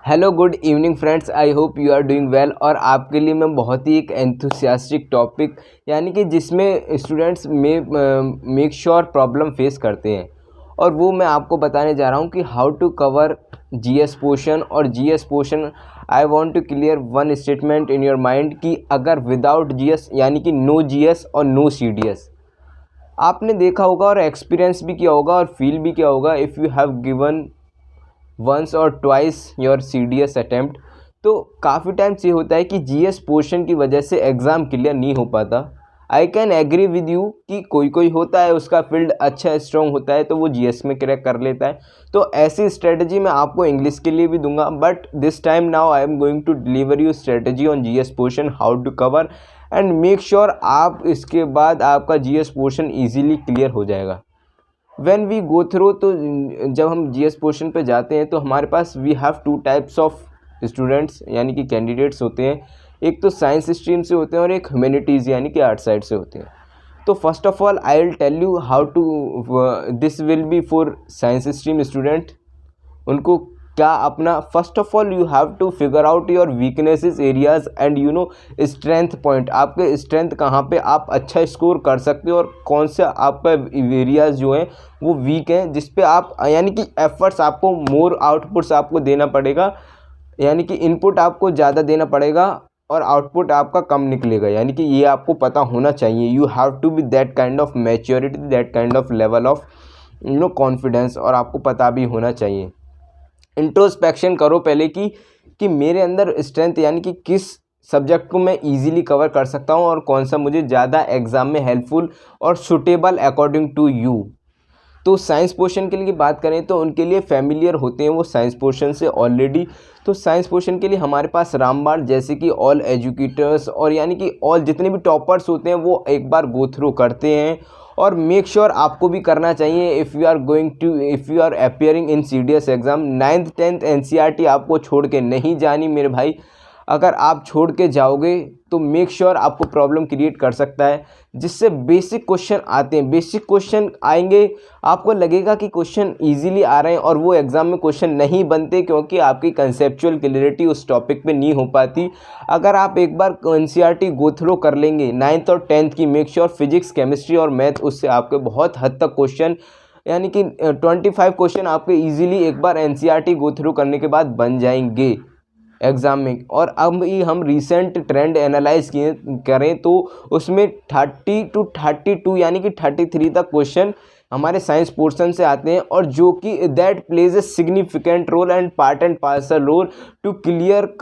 Hello good evening friends, I hope you are doing well. और आपके लिए मैं बहुत ही एक एंथुसियास्टिक टॉपिक यानी कि जिसमें students make sure problem face करते हैं, और वो मैं आपको बताने जा रहा हूँ कि how to cover GS portion. और GS portion I want to clear one statement in your mind कि अगर विदाउट जीएस यानी कि नो जीएस और नो सीडीएस, आपने देखा होगा और एक्सपीरियंस भी किया होगा और फील भी किया होगा, if you have given once or twice your CDS attempt, तो काफ़ी टाइम्स ये होता है कि जीएस पोर्शन की वजह से एग्ज़ाम क्लियर नहीं हो पाता। I can agree with you कि कोई कोई होता है उसका फील्ड अच्छा स्ट्रॉन्ग होता है तो वो जीएस में क्रैक कर लेता है। तो ऐसी स्ट्रेटजी मैं आपको इंग्लिश के लिए भी दूंगा, but this time now I am going to deliver you strategy on GS portion, how to cover and make sure आप इसके बाद आपका जीएस पोर्शन ईजिली क्लियर हो जाएगा। व्हेन वी गो थ्रू, तो जब हम जीएस पोर्शन पे जाते हैं तो हमारे पास we have two types of students यानी कि कैंडिडेट्स होते हैं। एक तो साइंस स्ट्रीम से होते हैं और एक ह्यूमैनिटीज़ यानी कि आर्ट साइड से होते हैं। तो first of all I will tell you how to, this will be for science stream student. उनको क्या अपना, first of all you have to figure out your weaknesses areas and you know strength point. आपके strength कहाँ पे आप अच्छा score कर सकते हो और कौन से आपका एरियाज जो हैं वो वीक हैं, जिस पे आप यानी कि एफर्ट्स आपको मोर आउटपुट्स आपको देना पड़ेगा, यानी कि इनपुट आपको ज़्यादा देना पड़ेगा और आउटपुट आपका कम निकलेगा। यानी कि ये आपको पता होना चाहिए। You have to be that kind of maturity, that kind of level of confidence, और आपको पता भी होना चाहिए। इंट्रोस्पेक्शन करो पहले कि मेरे अंदर स्ट्रेंथ यानी कि किस सब्जेक्ट को मैं इजीली कवर कर सकता हूँ और कौन सा मुझे ज़्यादा एग्ज़ाम में हेल्पफुल और सुटेबल अकॉर्डिंग टू यू। तो साइंस पोर्शन के लिए बात करें तो उनके लिए फैमिलियर होते हैं वो साइंस पोर्शन से ऑलरेडी। तो साइंस पोर्शन के लिए हमारे पास रामबाण जैसे कि ऑल एजुकेटर्स और यानी कि ऑल जितने भी टॉपर्स होते हैं वो एक बार गो थ्रू करते हैं। और मेक श्योर आपको भी करना चाहिए if you are appearing in CDS exam. 9th 10th NCERT आपको छोड़ के नहीं जानी मेरे भाई। अगर आप छोड़ के जाओगे तो मेक श्योर आपको प्रॉब्लम क्रिएट कर सकता है, जिससे बेसिक क्वेश्चन आते हैं। बेसिक क्वेश्चन आएंगे, आपको लगेगा कि क्वेश्चन इजीली आ रहे हैं और वो एग्ज़ाम में क्वेश्चन नहीं बनते क्योंकि आपकी कंसेप्चुअल क्लियरिटी उस टॉपिक पे नहीं हो पाती। अगर आप एक बार एनसीईआरटी गो थ्रू कर लेंगे 9th और 10th की, मेक श्योर फिजिक्स केमिस्ट्री और मैथ उससे आपके बहुत हद तक क्वेश्चन यानी कि 25 क्वेश्चन आपके ईजिली एक बार एनसीईआरटी गो थ्रू करने के बाद बन जाएंगे एग्ज़ाम में। और अब ही हम रिसेंट ट्रेंड एनालाइज करें तो उसमें 30 to 32 यानी कि 33 तक क्वेश्चन हमारे साइंस पोर्शन से आते हैं, और जो कि that plays a significant role and part and parcel role to clear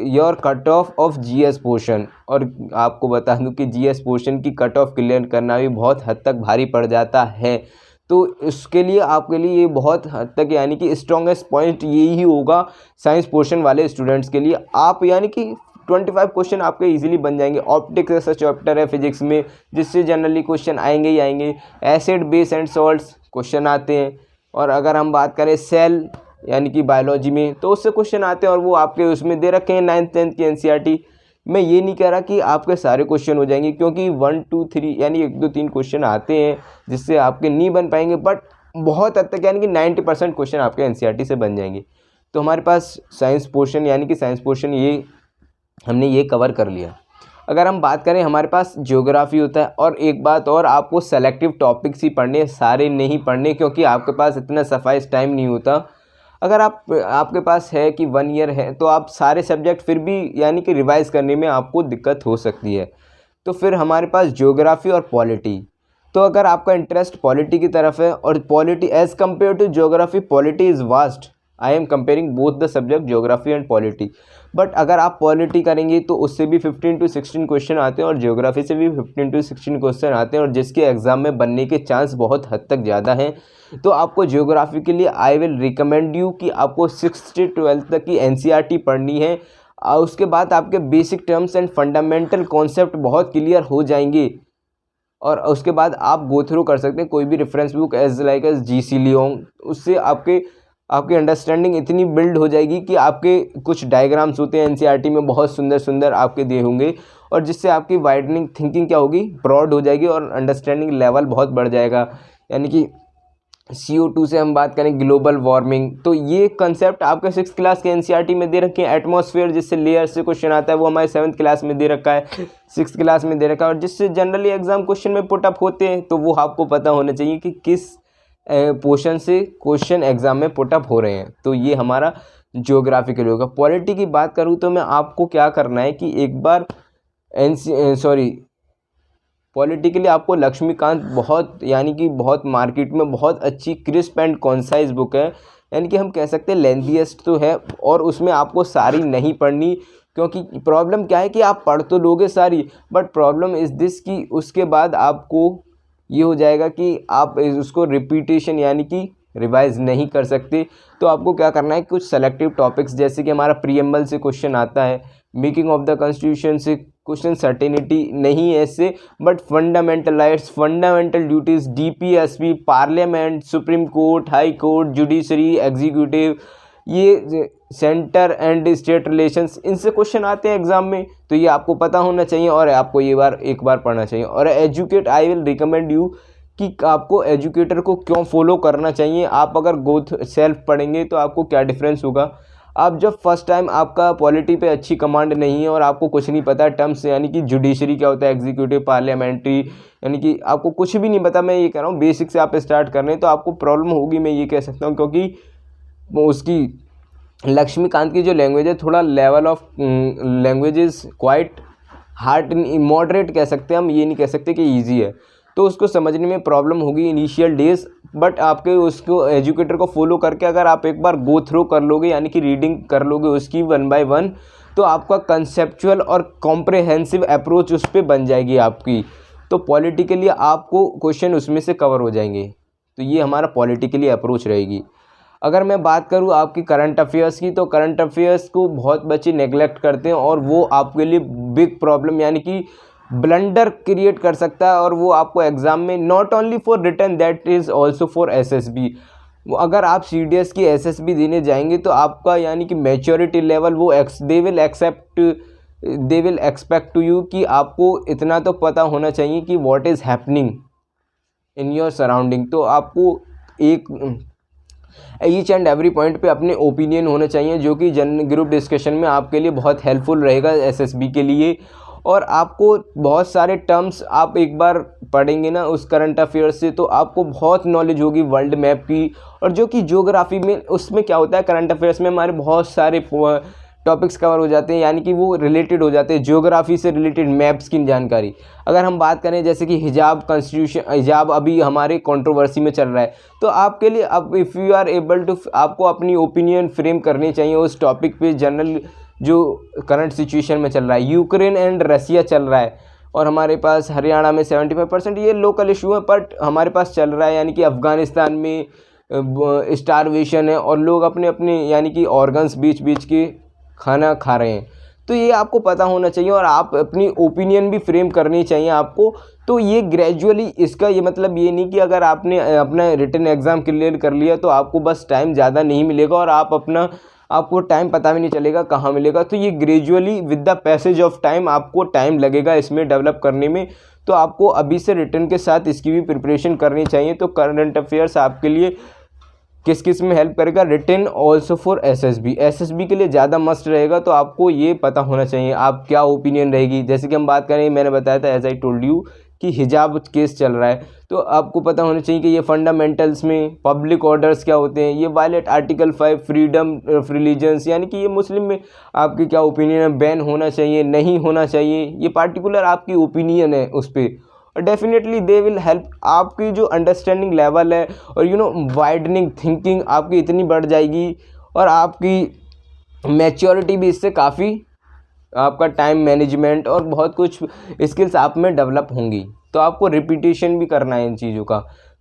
your cut off GS portion. और आपको बता दूं कि जीएस पोर्शन की कट ऑफ क्लियर करना भी बहुत हद तक भारी पड़ जाता है। तो इसके लिए आपके लिए ये बहुत हद तक यानी कि स्ट्रॉन्गेस्ट पॉइंट यही होगा साइंस पोर्शन वाले स्टूडेंट्स के लिए। आप यानी कि 25 क्वेश्चन आपके इजीली बन जाएंगे। ऑप्टिक्स ऐसा चैप्टर है फिजिक्स में जिससे जनरली क्वेश्चन आएंगे ही आएंगे। Acid base and salts question आते हैं। और अगर हम बात करें सेल यानी कि बायोलॉजी में तो उससे क्वेश्चन आते हैं, और वो आपके उसमें दे रखे हैं 9th 10th की एनसीईआरटी। मैं ये नहीं कह रहा कि आपके सारे क्वेश्चन हो जाएंगे, क्योंकि 1 2 3 यानी 1 2 3 क्वेश्चन आते हैं जिससे आपके नहीं बन पाएंगे, बट बहुत हद तक यानी कि 90% क्वेश्चन आपके एनसीईआरटी से बन जाएंगे। तो हमारे पास साइंस पोर्शन यानी कि साइंस पोर्शन ये हमने ये कवर कर लिया। अगर हम बात करें हमारे पास ज्योग्राफी होता है, और एक बात और, आपको सेलेक्टिव टॉपिक्स ही पढ़ने, सारे नहीं पढ़ने, क्योंकि आपके पास इतना सफाइस टाइम नहीं होता। अगर आपके पास है कि 1 ईयर है तो आप सारे सब्जेक्ट फिर भी यानी कि रिवाइज़ करने में आपको दिक्कत हो सकती है। तो फिर हमारे पास ज्योग्राफी और पॉलिटी। तो अगर आपका इंटरेस्ट पॉलिटी की तरफ है, और polity as compare to geography, polity is vast. I am comparing both the subject geography and polity. But अगर आप पॉलिटी करेंगे तो उससे भी 15 to 16 क्वेश्चन आते हैं और ज्योग्राफी से भी 15 to 16 क्वेश्चन आते हैं, और जिसके एग्ज़ाम में बनने के चांस बहुत हद तक ज़्यादा हैं। तो आपको ज्योग्राफी के लिए आई विल रिकमेंड यू कि आपको 6th से 12th तक की एनसीईआरटी पढ़नी है। उसके बाद आपके basic terms and fundamental concept बहुत क्लियर हो जाएंगे, और उसके बाद आप गो थ्रू कर सकते हैं कोई भी reference book as like as GC Leong. उससे आपकी अंडरस्टैंडिंग इतनी बिल्ड हो जाएगी कि आपके कुछ डायग्राम्स होते हैं एनसीईआरटी में बहुत सुंदर सुंदर आपके दिए होंगे, और जिससे आपकी वाइडनिंग थिंकिंग क्या होगी, ब्रॉड हो जाएगी और अंडरस्टैंडिंग लेवल बहुत बढ़ जाएगा। यानी कि CO2 से हम बात करें ग्लोबल वार्मिंग, तो ये कंसेप्ट आपके 6th क्लास के NCERT में दे रखे हैं। एटमॉस्फेयर जिससे लेयर से क्वेश्चन आता है वो हमारे 7th क्लास में दे रखा है, 6th क्लास में दे रखा है, और जिससे जनरली एग्जाम क्वेश्चन में पुटअप होते हैं, तो वो आपको पता होना चाहिए कि किस पोर्शन से क्वेश्चन एग्जाम में पुटअप हो रहे हैं। तो ये हमारा ज्योग्राफी के लिए होगा। पॉलिटी की बात करूँ तो मैं आपको क्या करना है कि एक बार पॉलिटिकली आपको लक्ष्मीकांत बहुत यानी कि बहुत मार्केट में बहुत अच्छी क्रिस्प एंड कॉन्साइज बुक है, यानी कि हम कह सकते हैं लेंथीएस्ट तो है, और उसमें आपको सारी नहीं पढ़नी, क्योंकि प्रॉब्लम क्या है कि आप पढ़ तो लोगे सारी, बट प्रॉब्लम इज़ दिस कि उसके बाद आपको ये हो जाएगा कि आप उसको रिपीटेशन यानी कि रिवाइज नहीं कर सकते। तो आपको क्या करना है, कुछ सेलेक्टिव टॉपिक्स जैसे कि हमारा प्रीएम्बल से क्वेश्चन आता है, मेकिंग ऑफ द कॉन्स्टिट्यूशन से क्वेश्चन सर्टेनिटी नहीं है ऐसे, but fundamental rights, fundamental duties, DPSP, parliament, supreme court, high court, judiciary, executive, ये सेंटर एंड स्टेट रिलेशंस, इनसे क्वेश्चन आते हैं एग्जाम में। तो ये आपको पता होना चाहिए और आपको ये एक बार पढ़ना चाहिए। और educate, I will recommend you कि आपको एजुकेटर को क्यों फॉलो करना चाहिए। आप अगर सेल्फ पढ़ेंगे तो आपको क्या डिफरेंस होगा। आप जब फर्स्ट टाइम आपका पॉलिटी पे अच्छी कमांड नहीं है और आपको कुछ नहीं पता टर्म्स, यानी कि जुडिशरी क्या होता है, एग्जीक्यूटिव, पार्लियामेंट्री, यानी कि आपको कुछ भी नहीं पता, मैं ये कह रहा हूँ बेसिक से आप स्टार्ट कर रहे हैं, तो आपको प्रॉब्लम होगी, मैं ये कह सकता हूँ। क्योंकि उसकी लक्ष्मीकांत की जो लैंग्वेज है, थोड़ा level of language is quite hard, moderate कह सकते हैं हम, ये नहीं कह सकते कि ईजी है, तो उसको समझने में प्रॉब्लम होगी इनिशियल डेज। बट आपके उसको एजुकेटर को फॉलो करके अगर आप एक बार गो थ्रू कर लोगे, यानी कि रीडिंग कर लोगे उसकी 1 by 1, तो आपका कंसेप्चुअल और कॉम्प्रहेंसिव अप्रोच उस पर बन जाएगी आपकी। तो पॉलिटिकली आपको क्वेश्चन उसमें से कवर हो जाएंगे। तो ये हमारा पॉलिटिकली अप्रोच रहेगी। अगर मैं बात करूँ आपकी करंट अफेयर्स की, तो करंट अफेयर्स को बहुत बच्चे नेगलेक्ट करते हैं और वो आपके लिए बिग प्रॉब्लम यानी कि ब्लंडर क्रिएट कर सकता है, और वो आपको एग्जाम में not only for written that is also for SSB। अगर आप CDS की SSB देने जाएंगे तो आपका यानी कि मैच्योरिटी लेवल वो they will expect to you कि आपको इतना तो पता होना चाहिए कि what is happening in your surrounding. तो आपको एक ईच एंड एवरी पॉइंट पे अपने ओपिनियन होने चाहिए, जो कि ग्रुप डिस्कशन में आपके लिए बहुत हेल्पफुल रहेगा SSB के लिए। और आपको बहुत सारे टर्म्स आप एक बार पढ़ेंगे ना उस करंट अफेयर्स से, तो आपको बहुत नॉलेज होगी वर्ल्ड मैप की, और जो कि ज्योग्राफी में उसमें क्या होता है, करंट अफेयर्स में हमारे बहुत सारे टॉपिक्स कवर हो जाते हैं, यानी कि वो रिलेटेड हो जाते हैं ज्योग्राफी से रिलेटेड मैप्स की जानकारी। अगर हम बात करें जैसे कि हिजाब अभी हमारे कंट्रोवर्सी में चल रहा है, तो आपके लिए अब if you are able to, आपको अपनी ओपिनियन फ्रेम करनी चाहिए उस टॉपिक पे, जनरल जो करंट सिचुएशन में चल रहा है। यूक्रेन एंड रसिया चल रहा है, और हमारे पास हरियाणा में 75% ये लोकल इशू है, बट हमारे पास चल रहा है, यानी कि अफ़गानिस्तान में स्टारवेशन है और लोग अपने अपने यानी कि ऑर्गन्स बीच के खाना खा रहे हैं। तो ये आपको पता होना चाहिए और आप अपनी ओपिनियन भी फ्रेम करनी चाहिए आपको। तो ये ग्रेजुअली, इसका ये मतलब ये नहीं कि अगर आपने अपना रिटन एग्ज़ाम क्लियर कर लिया तो आपको बस टाइम ज़्यादा नहीं मिलेगा और आपको टाइम पता भी नहीं चलेगा कहाँ मिलेगा। तो ये gradually with the passage of time आपको टाइम लगेगा इसमें डेवलप करने में। तो आपको अभी से रिटन के साथ इसकी भी प्रिपरेशन करनी चाहिए। तो करंट अफेयर्स आपके लिए किस किस में हेल्प करेगा, रिटन ऑल्सो फॉर SSB के लिए ज़्यादा मस्ट रहेगा। तो आपको ये पता होना चाहिए आप क्या ओपिनियन रहेगी। जैसे कि हम बात करें, मैंने बताया था एज आई टोल्ड यू कि हिजाब केस चल रहा है, तो आपको पता होना चाहिए कि ये फंडामेंटल्स में पब्लिक ऑर्डर्स क्या होते हैं, ये violate article 5 freedom of religions, यानी कि ये मुस्लिम में आपकी क्या ओपिनियन है, बैन होना चाहिए नहीं होना चाहिए, ये पार्टिकुलर आपकी ओपिनियन है उस पर। और डेफिनेटली दे विल हेल्प, आपकी जो अंडरस्टैंडिंग लेवल है और वाइडनिंग थिंकिंग आपकी इतनी बढ़ जाएगी, और आपकी मैच्योरिटी भी इससे काफ़ी, आपका टाइम मैनेजमेंट और बहुत कुछ स्किल्स आप में डेवलप होंगी। तो आपको रिपीटेशन भी करना है इन चीज़ों का।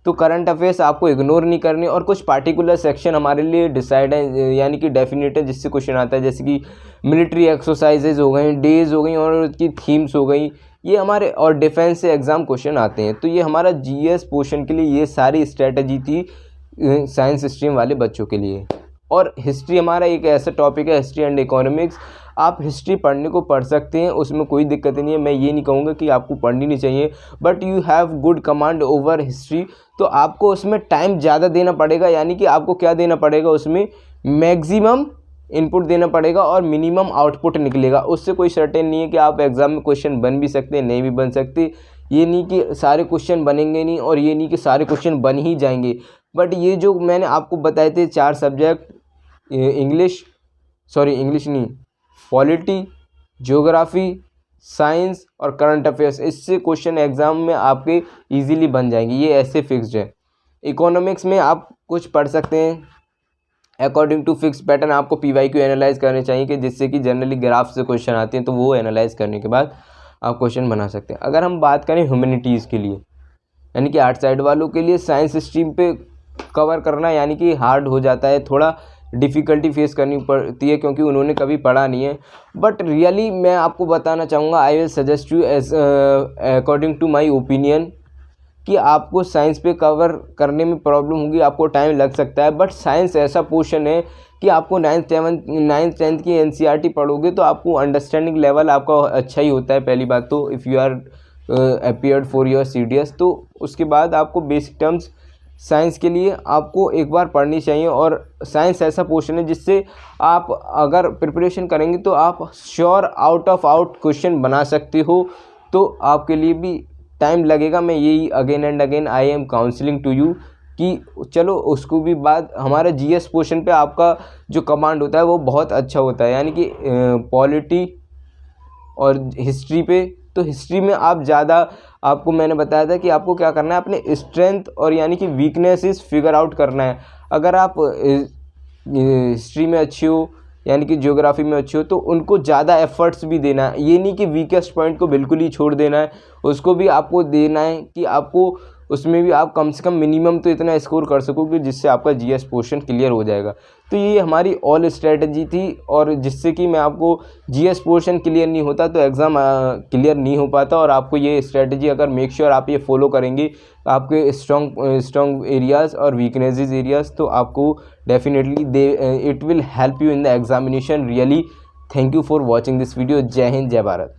तो करंट अफेयर्स आपको इग्नोर नहीं करने, और कुछ पार्टिकुलर सेक्शन हमारे लिए डिसाइड है, यानी कि डेफिनेट है, जिससे क्वेश्चन आता है, जैसे कि मिलिट्री एक्सरसाइजेज हो गई, डेज हो गई और उसकी थीम्स हो गई, ये हमारे, और डिफेंस से एग्ज़ाम क्वेश्चन आते हैं। तो ये हमारा GS पोर्शन के लिए ये सारी स्ट्रेटजी थी साइंस स्ट्रीम वाले बच्चों के लिए। और हिस्ट्री हमारा एक ऐसा टॉपिक है, हिस्ट्री एंड इकोनॉमिक्स, आप हिस्ट्री पढ़ने को पढ़ सकते हैं, उसमें कोई दिक्कत नहीं है। मैं ये नहीं कहूँगा कि आपको पढ़नी नहीं चाहिए, but you have good command over history. तो आपको उसमें टाइम ज़्यादा देना पड़ेगा, यानी कि आपको क्या देना पड़ेगा, उसमें मैक्सिमम इनपुट देना पड़ेगा और मिनिमम आउटपुट निकलेगा। उससे कोई सर्टेन नहीं है कि आप एग्ज़ाम में क्वेश्चन बन भी सकते हैं, नहीं भी बन सकते। ये नहीं कि सारे क्वेश्चन बनेंगे नहीं और ये नहीं कि सारे क्वेश्चन बन ही जाएंगे। बट ये जो मैंने आपको बताए थे 4 सब्जेक्ट, इंग्लिश नहीं, पॉलिटी, ज्योग्राफी, साइंस और करंट अफेयर्स, इससे क्वेश्चन एग्ज़ाम में आपके इजीली बन जाएंगे, ये ऐसे फिक्स्ड है। इकोनॉमिक्स में आप कुछ पढ़ सकते हैं अकॉर्डिंग टू फिक्स पैटर्न। आपको PYQ एनालाइज करने चाहिए कि जिससे कि जनरली ग्राफ से क्वेश्चन आते हैं, तो वो एनालाइज करने के बाद आप क्वेश्चन बना सकते हैं। अगर हम बात करें ह्यूमैनिटीज़ के लिए, यानी कि आर्ट साइड वालों के लिए साइंस स्ट्रीम पे कवर करना यानी कि हार्ड हो जाता है, थोड़ा डिफ़िकल्टी फेस करनी पड़ती है क्योंकि उन्होंने कभी पढ़ा नहीं है। बट रियली मैं आपको बताना चाहूँगा, I will suggest you as according to my opinion कि आपको साइंस पे कवर करने में प्रॉब्लम होगी, आपको टाइम लग सकता है। बट साइंस ऐसा पोर्शन है कि आपको 9th 10th की NCERT पढ़ोगे तो आपको अंडरस्टैंडिंग लेवल आपका अच्छा ही होता है। पहली बात तो if you are appeared for your CDS, तो उसके बाद आपको बेसिक टर्म्स साइंस के लिए आपको एक बार पढ़नी चाहिए। और साइंस ऐसा पोर्शन है जिससे आप अगर प्रिपरेशन करेंगे तो आप sure out of out question बना सकते हो। तो आपके लिए भी टाइम लगेगा। मैं यही again and again I am counselling to you कि चलो उसको भी बाद हमारा GS पोर्शन पे आपका जो कमांड होता है वो बहुत अच्छा होता है, यानी कि पॉलिटी और हिस्ट्री पे। तो हिस्ट्री में आप ज़्यादा, आपको मैंने बताया था कि आपको क्या करना है, अपने स्ट्रेंथ और यानी कि वीकनेसेस फिगर आउट करना है। अगर आप हिस्ट्री में अच्छे हो यानी कि ज्योग्राफी में अच्छे हो तो उनको ज़्यादा एफर्ट्स भी देना है। ये नहीं कि वीकेस्ट पॉइंट को बिल्कुल ही छोड़ देना है, उसको भी आपको देना है कि आपको उसमें भी आप कम से कम मिनिमम तो इतना स्कोर कर सकोगे जिससे आपका GS पोर्शन क्लियर हो जाएगा। तो ये हमारी ऑल स्ट्रेटजी थी, और जिससे कि मैं आपको GS पोर्शन क्लियर नहीं होता तो एग्ज़ाम क्लियर नहीं हो पाता। और आपको ये स्ट्रेटजी अगर मेक श्योर आप ये फॉलो करेंगे आपके स्ट्रॉन्ग एरियाज़ और वीकनेसेस एरियाज़, तो आपको definitely it will help you in the examination really. Thank you for watching this video. जय हिंद, जय भारत।